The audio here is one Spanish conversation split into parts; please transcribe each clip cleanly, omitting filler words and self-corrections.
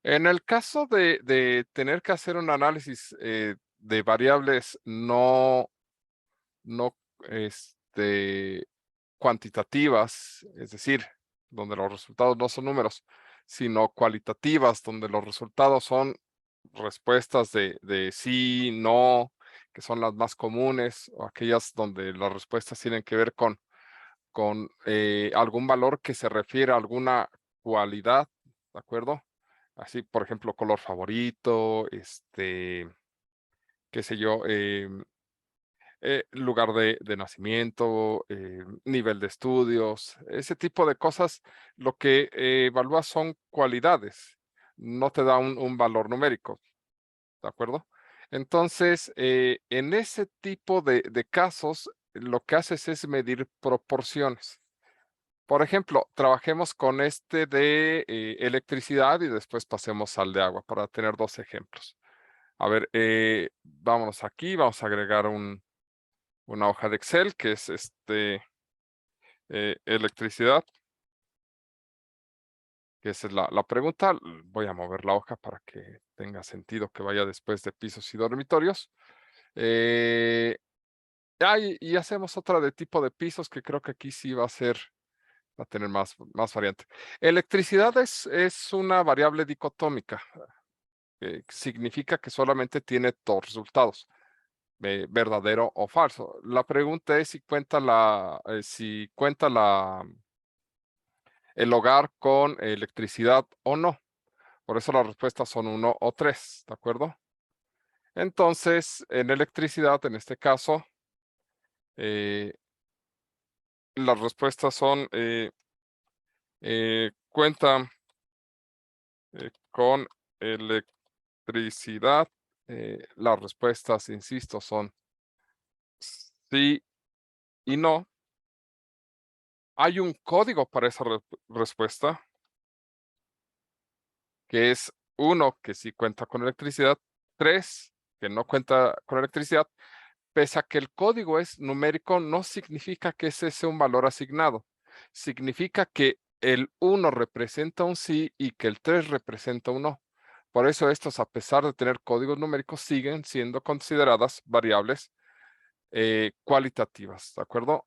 En el caso de tener que hacer un análisis de variables no cuantitativas, es decir, donde los resultados no son números, sino cualitativas, donde los resultados son respuestas de sí, no, que son las más comunes, o aquellas donde las respuestas tienen que ver con algún valor que se refiere a alguna cualidad, ¿de acuerdo? Así, por ejemplo, color favorito, qué sé yo, lugar de nacimiento, nivel de estudios, ese tipo de cosas, lo que evalúa son cualidades, no te da un valor numérico, ¿de acuerdo? Entonces, en ese tipo de casos, lo que haces es medir proporciones. Por ejemplo, trabajemos con este de electricidad y después pasemos al de agua para tener dos ejemplos. A ver, vámonos aquí, vamos a agregar una hoja de Excel que es electricidad, que esa es la pregunta. Voy a mover la hoja para que tenga sentido que vaya después de pisos y dormitorios. Eh, y hacemos otra de tipo de pisos que creo que aquí sí va a tener más variante. Electricidad es una variable dicotómica, significa que solamente tiene dos resultados, verdadero o falso. La pregunta es si cuenta el hogar con electricidad o no. Por eso las respuestas son 1 o 3, ¿de acuerdo? Entonces, en electricidad, en este caso, eh, las respuestas son, cuenta con electricidad. Las respuestas, insisto, son sí y no. Hay un código para esa respuesta, que es 1, que sí cuenta con electricidad, 3, que no cuenta con electricidad. Pese a que el código es numérico, no significa que ese sea un valor asignado. Significa que el 1 representa un sí y que el 3 representa un no. Por eso estos, a pesar de tener códigos numéricos, siguen siendo consideradas variables cualitativas, ¿de acuerdo?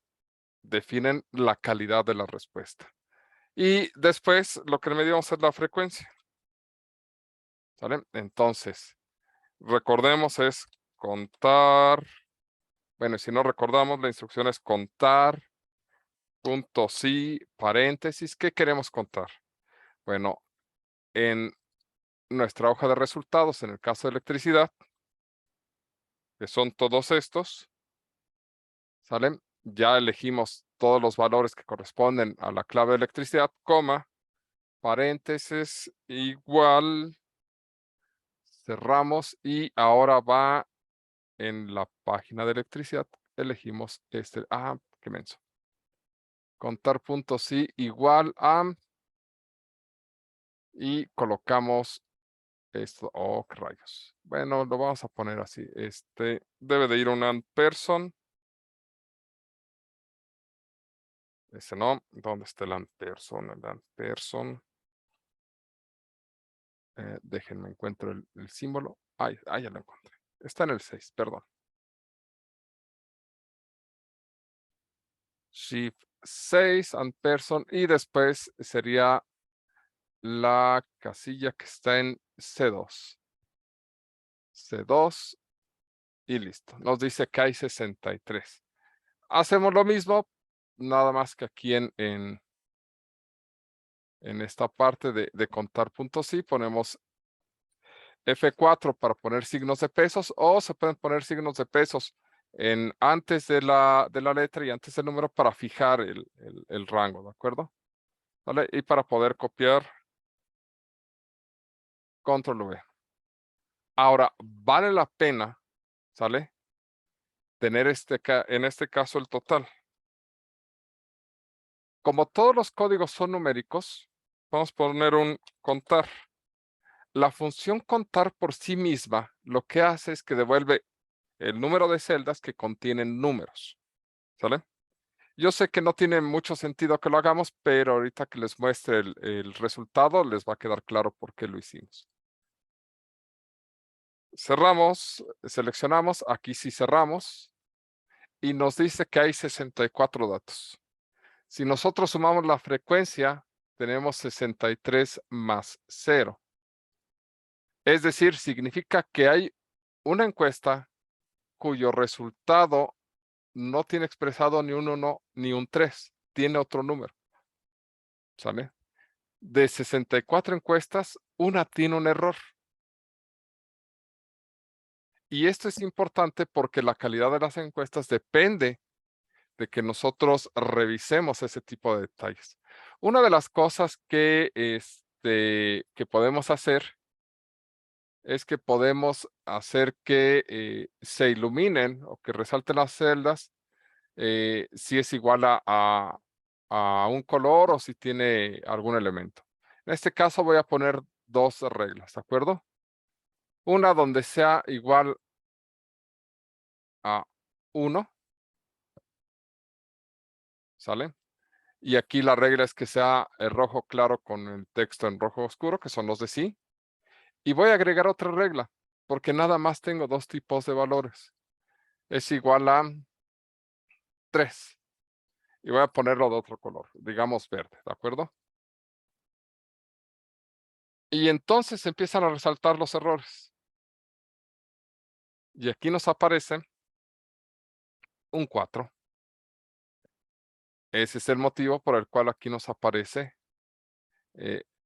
Definen la calidad de la respuesta. Y después lo que medimos es la frecuencia, ¿sale? Entonces, recordemos es contar. Bueno, si no recordamos, la instrucción es contar, punto sí, paréntesis. ¿Qué queremos contar? Bueno, en nuestra hoja de resultados, en el caso de electricidad, que son todos estos, ¿salen? Ya elegimos todos los valores que corresponden a la clave de electricidad, coma, paréntesis, igual, cerramos y ahora va en la página de electricidad, elegimos qué menso. Contar punto sí igual a y colocamos esto. Oh, qué rayos. Bueno, lo vamos a poner así. Debe de ir un and person. Ese no. ¿Dónde está el and person? El and person. Déjenme encuentro el símbolo. Ya lo encontré. Está en el 6, perdón. Shift 6 and person. Y después sería la casilla que está en C2. C2 y listo. Nos dice que hay 63. Hacemos lo mismo, nada más que aquí en esta parte de contar puntos y ponemos F4 para poner signos de pesos, o se pueden poner signos de pesos antes de la letra y antes del número para fijar el rango, ¿de acuerdo? ¿Vale? Y para poder copiar, control V. Ahora, vale la pena, ¿sale? Tener en este caso el total. Como todos los códigos son numéricos, vamos a poner un contar. La función contar por sí misma lo que hace es que devuelve el número de celdas que contienen números, ¿sale? Yo sé que no tiene mucho sentido que lo hagamos, pero ahorita que les muestre el resultado, les va a quedar claro por qué lo hicimos. Cerramos, seleccionamos, aquí sí cerramos, y nos dice que hay 64 datos. Si nosotros sumamos la frecuencia, tenemos 63 más 0. Es decir, significa que hay una encuesta cuyo resultado no tiene expresado ni un 1 ni un 3, tiene otro número. ¿Sale? De 64 encuestas, una tiene un error. Y esto es importante porque la calidad de las encuestas depende de que nosotros revisemos ese tipo de detalles. Una de las cosas que podemos hacer es que podemos hacer que se iluminen o que resalten las celdas si es igual a un color o si tiene algún elemento. En este caso voy a poner dos reglas, ¿de acuerdo? Una donde sea igual a 1, ¿sale? Y aquí la regla es que sea el rojo claro con el texto en rojo oscuro, que son los de sí. Y voy a agregar otra regla, porque nada más tengo dos tipos de valores. Es igual a 3. Y voy a ponerlo de otro color, digamos verde, ¿de acuerdo? Y entonces empiezan a resaltar los errores. Y aquí nos aparece un 4. Ese es el motivo por el cual aquí nos aparece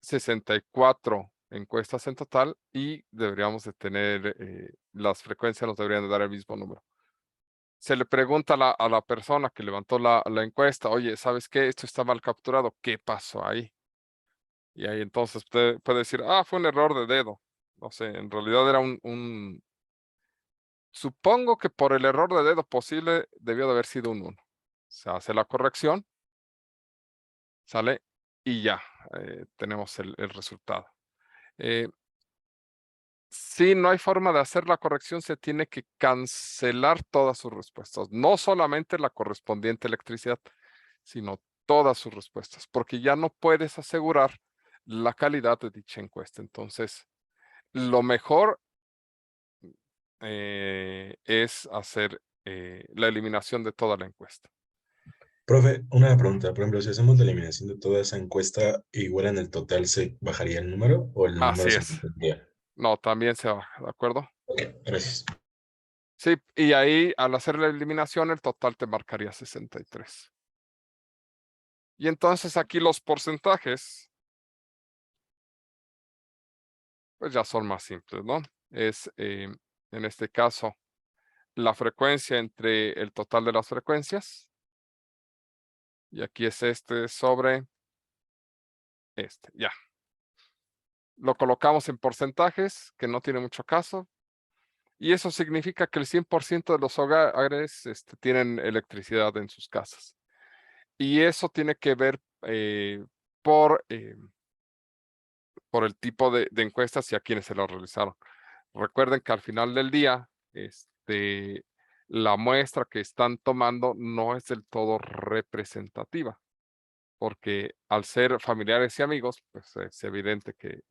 64 encuestas en total y deberíamos de tener, las frecuencias nos deberían de dar el mismo número. Se le pregunta a la persona que levantó la encuesta, oye, ¿sabes qué? Esto está mal capturado, ¿qué pasó ahí? Y ahí entonces puede decir, fue un error de dedo. No sé, en realidad era supongo que por el error de dedo posible debió de haber sido un 1. Se hace la corrección, sale y ya tenemos el resultado. Si no hay forma de hacer la corrección, se tiene que cancelar todas sus respuestas, no solamente la correspondiente electricidad, sino todas sus respuestas, porque ya no puedes asegurar la calidad de dicha encuesta. Entonces, lo mejor es hacer la eliminación de toda la encuesta. Profe, una pregunta. Por ejemplo, si hacemos la eliminación de toda esa encuesta, igual en el total se bajaría el número o el número Así se es. mantendría. No, también se baja, ¿de acuerdo? Ok, gracias. Sí, y ahí al hacer la eliminación, el total te marcaría 63. Y entonces aquí los porcentajes, pues ya son más simples, ¿no? Es, en este caso, la frecuencia entre el total de las frecuencias. Y aquí es este sobre este, ya. Lo colocamos en porcentajes, que no tiene mucho caso. Y eso significa que el 100% de los hogares tienen electricidad en sus casas. Y eso tiene que ver por, por el tipo de encuestas y a quienes se lo realizaron. Recuerden que al final del día, la muestra que están tomando no es del todo representativa, porque al ser familiares y amigos, pues es evidente que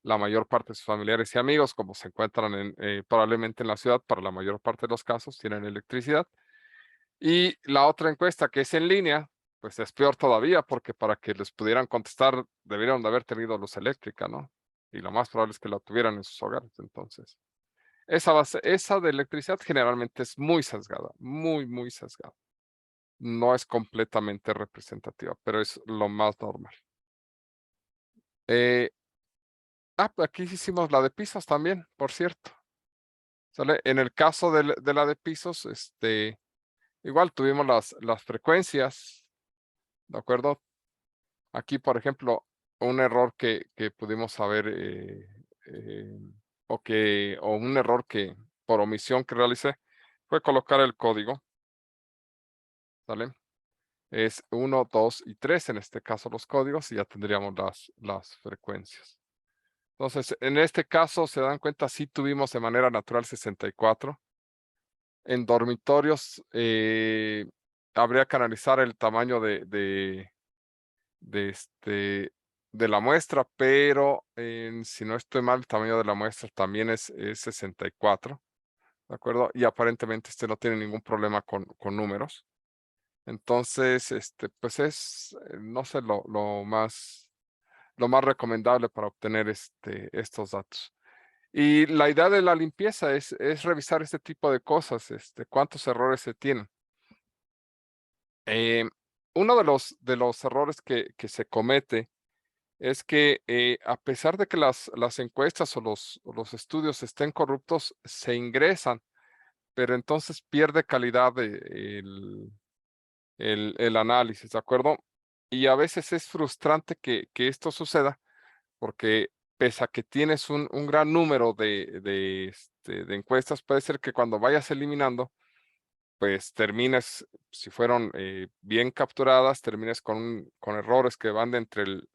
la mayor parte de sus familiares y amigos, como se encuentran probablemente en la ciudad, para la mayor parte de los casos tienen electricidad. Y la otra encuesta que es en línea, pues es peor todavía, porque para que les pudieran contestar, debieron de haber tenido luz eléctrica, ¿no? Y lo más probable es que la tuvieran en sus hogares. Entonces, esa de electricidad generalmente es muy sesgada, muy, muy sesgada. No es completamente representativa, pero es lo más normal. Eh, aquí hicimos la de pisos también, por cierto. ¿Sale? En el caso de la de pisos, igual tuvimos las frecuencias, ¿de acuerdo? Aquí, por ejemplo, un error que pudimos haber, eh, o un error que por omisión que realicé, fue colocar el código, ¿sale? Es 1, 2 y 3, en este caso los códigos, y ya tendríamos las frecuencias. Entonces, en este caso, se dan cuenta, sí tuvimos de manera natural 64. En dormitorios, habría que analizar el tamaño de la muestra, pero si no estoy mal, el tamaño de la muestra también es 64, ¿de acuerdo? Y aparentemente no tiene ningún problema con números. Entonces, pues es, no sé, lo más recomendable para obtener estos datos. Y la idea de la limpieza es revisar este tipo de cosas, cuántos errores se tienen. Uno de los errores que se comete es que a pesar de que las encuestas o los estudios estén corruptos, se ingresan, pero entonces pierde calidad el análisis, ¿de acuerdo? Y a veces es frustrante que esto suceda porque pese a que tienes un gran número de encuestas, puede ser que cuando vayas eliminando, pues termines, si fueron bien capturadas, termines con errores que van de entre el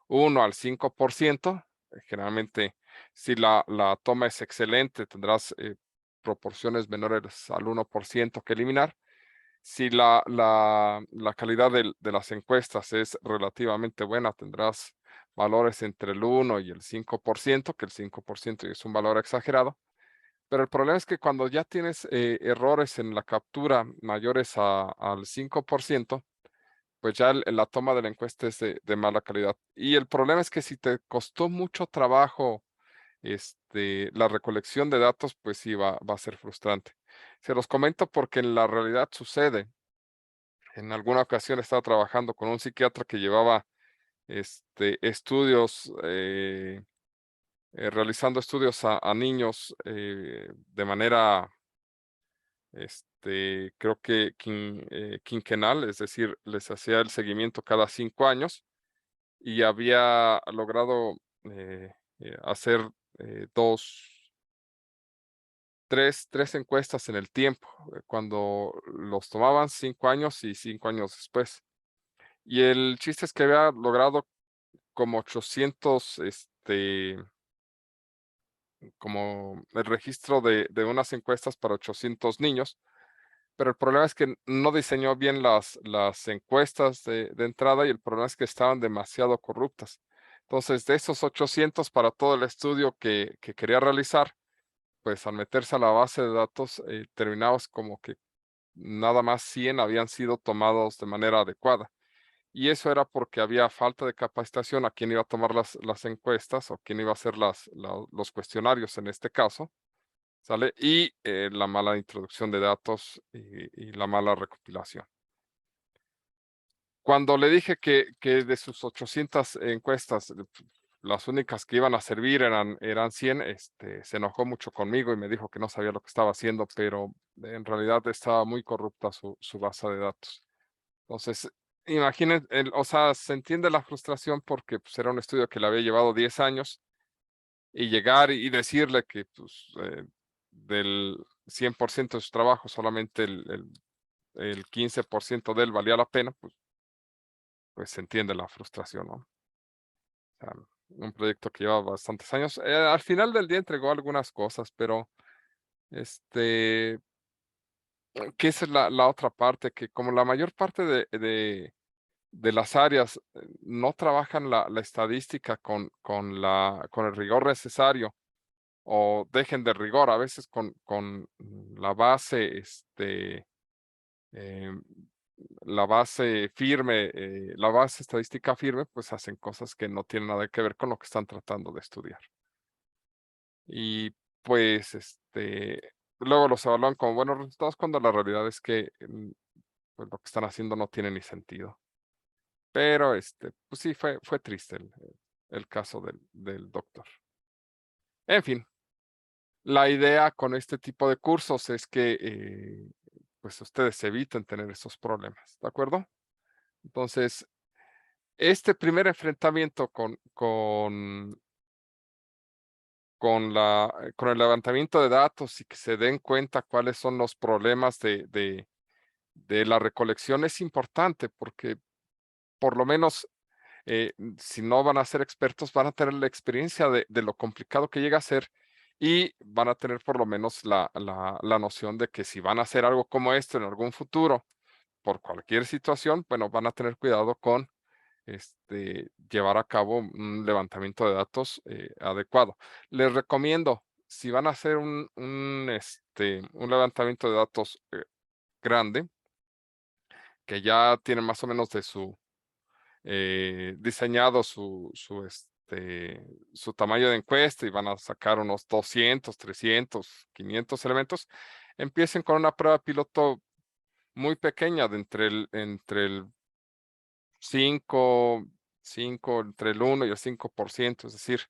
1 al 5%. Generalmente, si la toma es excelente, tendrás proporciones menores al 1% que eliminar. Si la calidad de las encuestas es relativamente buena, tendrás valores entre el 1 y el 5%, que el 5% es un valor exagerado. Pero el problema es que cuando ya tienes errores en la captura mayores al 5%, pues ya la toma de la encuesta es de mala calidad. Y el problema es que si te costó mucho trabajo la recolección de datos, pues sí va a ser frustrante. Se los comento porque en la realidad sucede. En alguna ocasión estaba trabajando con un psiquiatra que llevaba estudios, realizando estudios a niños de manera, creo que quinquenal, es decir, les hacía el seguimiento cada 5 años y había logrado hacer tres encuestas en el tiempo, cuando los tomaban 5 años y 5 años después. Y el chiste es que había logrado como 800, como el registro de unas encuestas para 800 niños, pero el problema es que no diseñó bien las encuestas de entrada y el problema es que estaban demasiado corruptas. Entonces, de esos 800 para todo el estudio que quería realizar, pues al meterse a la base de datos, terminabas como que nada más 100 habían sido tomados de manera adecuada. Y eso era porque había falta de capacitación a quién iba a tomar las encuestas o quién iba a hacer los cuestionarios en este caso, ¿sale? Y la mala introducción de datos y la mala recopilación. Cuando le dije que de sus 800 encuestas, las únicas que iban a servir eran 100, se enojó mucho conmigo y me dijo que no sabía lo que estaba haciendo, pero en realidad estaba muy corrupta su base de datos. Entonces, imaginen, o sea, se entiende la frustración porque pues, era un estudio que le había llevado 10 años y llegar y decirle que pues, del 100% de su trabajo solamente el 15% de él valía la pena, pues se entiende la frustración, ¿no? O sea, un proyecto que lleva bastantes años. Al final del día entregó algunas cosas, pero este, que esa es la otra parte, que como la mayor parte de las áreas no trabajan la estadística con el rigor necesario o dejen de rigor a veces con la base, em, la base firme, la base estadística firme, pues hacen cosas que no tienen nada que ver con lo que están tratando de estudiar. Y pues, luego los evalúan como buenos resultados cuando la realidad es que pues lo que están haciendo no tiene ni sentido. Pero, pues sí, fue triste el caso del doctor. En fin, la idea con este tipo de cursos es que, pues, ustedes eviten tener esos problemas, ¿de acuerdo? Entonces, este primer enfrentamiento con el levantamiento de datos y que se den cuenta cuáles son los problemas de la recolección es importante, porque por lo menos si no van a ser expertos, van a tener la experiencia de lo complicado que llega a ser y van a tener por lo menos la noción de que si van a hacer algo como esto en algún futuro, por cualquier situación, bueno, van a tener cuidado con llevar a cabo un levantamiento de datos adecuado. Les recomiendo, si van a hacer un levantamiento de datos grande, que ya tienen más o menos de su diseñado su tamaño de encuesta y van a sacar unos 200, 300, 500 elementos, empiecen con una prueba piloto muy pequeña de entre el 5, entre el 1 y el 5%, es decir,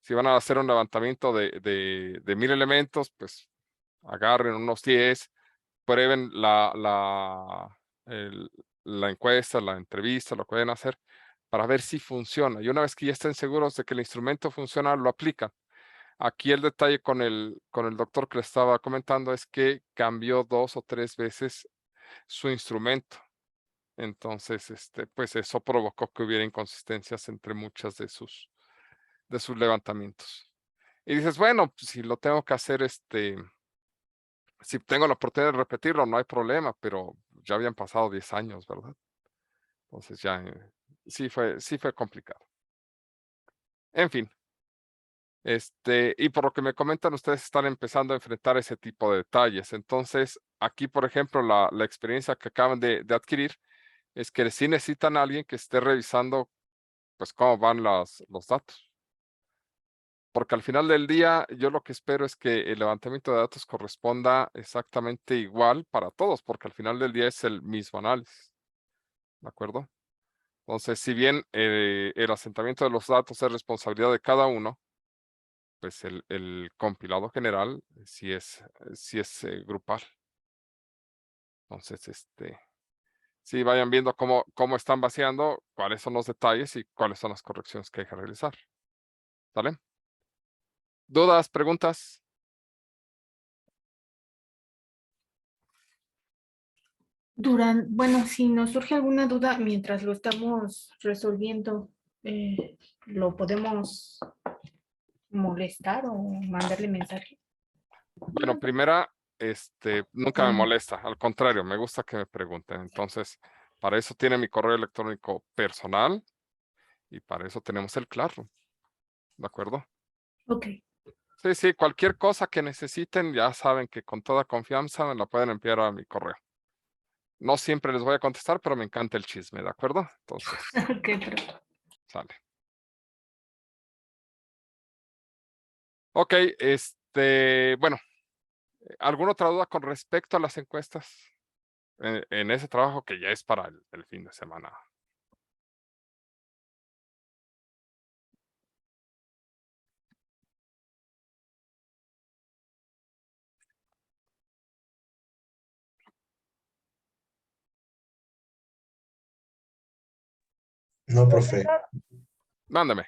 si van a hacer un levantamiento de 1000 elementos, pues agarren unos 10, prueben la encuesta, la entrevista, lo pueden hacer para ver si funciona. Y una vez que ya estén seguros de que el instrumento funciona, lo aplican. Aquí el detalle con el doctor que le estaba comentando es que cambió 2 o 3 veces su instrumento. Entonces, pues eso provocó que hubiera inconsistencias entre muchas de sus levantamientos. Y dices, bueno, pues, si lo tengo que hacer, si tengo la oportunidad de repetirlo, no hay problema, pero ya habían pasado 10 años, ¿verdad? Entonces ya sí fue complicado. En fin, y por lo que me comentan, ustedes están empezando a enfrentar ese tipo de detalles. Entonces, aquí, por ejemplo, la experiencia que acaban de adquirir es que sí necesitan a alguien que esté revisando, pues, cómo van los datos. Porque al final del día, yo lo que espero es que el levantamiento de datos corresponda exactamente igual para todos, porque al final del día es el mismo análisis. ¿De acuerdo? Entonces, si bien el asentamiento de los datos es responsabilidad de cada uno, pues el compilado general sí es grupal. Entonces, sí vayan viendo cómo están vaciando, cuáles son los detalles y cuáles son las correcciones que hay que realizar. ¿Sale? ¿Dudas, preguntas? Bueno, si nos surge alguna duda mientras lo estamos resolviendo, ¿lo podemos molestar o mandarle mensaje? Bueno, primera, nunca me Ah, molesta, al contrario, me gusta que me pregunten. Entonces, para eso tiene mi correo electrónico personal y para eso tenemos el Classroom. ¿De acuerdo? ok. Sí, sí, cualquier cosa que necesiten, ya saben que con toda confianza me la pueden enviar a mi correo. No siempre les voy a contestar, pero me encanta el chisme, ¿de acuerdo? Entonces, Ok, pero sale. Ok, bueno, ¿alguna otra duda con respecto a las encuestas? En ese trabajo que ya es para el fin de semana. No, profe. Profesor, Mándame.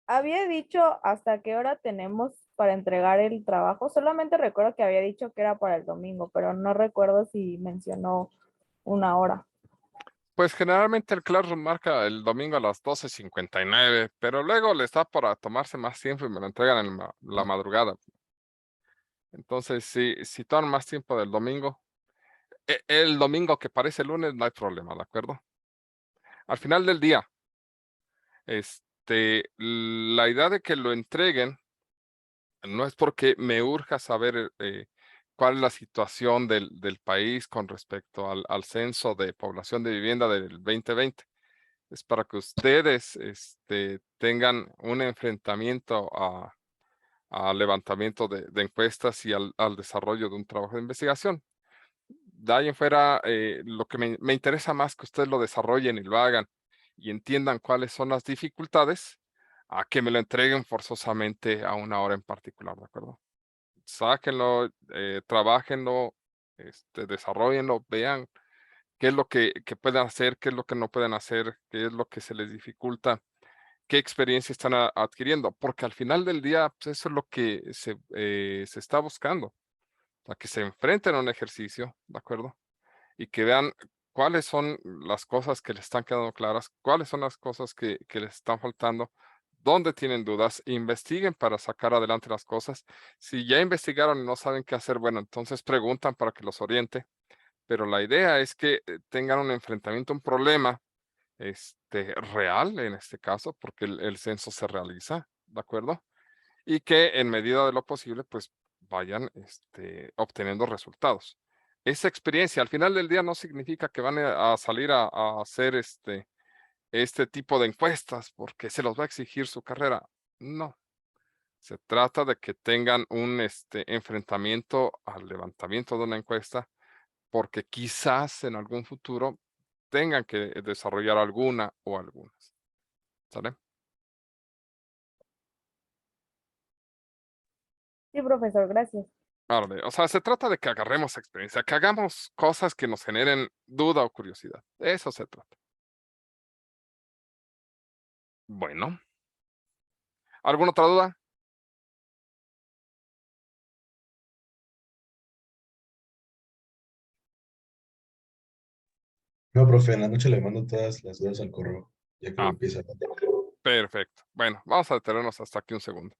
había dicho hasta qué hora tenemos para entregar el trabajo. Solamente recuerdo que había dicho que era para el domingo, pero no recuerdo si mencionó una hora. Pues generalmente el Classroom marca el domingo a las 12:59, pero luego les da para tomarse más tiempo y me lo entregan en la madrugada. Entonces, si toman más tiempo del domingo, el domingo que parece lunes, no hay problema, ¿de acuerdo? Al final del día, la idea de que lo entreguen no es porque me urja saber cuál es la situación del país con respecto al censo de población de vivienda del 2020. Es para que ustedes tengan un enfrentamiento a levantamiento de encuestas y al desarrollo de un trabajo de investigación. De ahí en fuera, lo que me interesa más que ustedes lo desarrollen y lo hagan y entiendan cuáles son las dificultades, a que me lo entreguen forzosamente a una hora en particular, ¿de acuerdo? Sáquenlo, trabájenlo, desarrollenlo, vean qué es lo que pueden hacer, qué es lo que no pueden hacer, qué es lo que se les dificulta, qué experiencia están adquiriendo, porque al final del día, pues eso es lo que se está buscando, a que se enfrenten a un ejercicio, ¿de acuerdo? Y que vean cuáles son las cosas que les están quedando claras, cuáles son las cosas que les están faltando, dónde tienen dudas, investiguen para sacar adelante las cosas. Si ya investigaron y no saben qué hacer, bueno, entonces preguntan para que los oriente, pero la idea es que tengan un enfrentamiento, un problema real en este caso, porque el censo se realiza, ¿de acuerdo? Y que en medida de lo posible, pues vayan obteniendo resultados. Esa experiencia al final del día no significa que van a salir a hacer este tipo de encuestas porque se los va a exigir su carrera. No. Se trata de que tengan un enfrentamiento al levantamiento de una encuesta porque quizás en algún futuro tengan que desarrollar alguna o algunas. ¿Sale? Sí, profesor, gracias. Órale, o sea, se trata de que agarremos experiencia, que hagamos cosas que nos generen duda o curiosidad. De eso se trata. Bueno. ¿Alguna otra duda? No, profe, en la noche le mando todas las dudas al correo, ya que Ah, empieza. perfecto. Bueno, vamos a detenernos hasta aquí un segundo.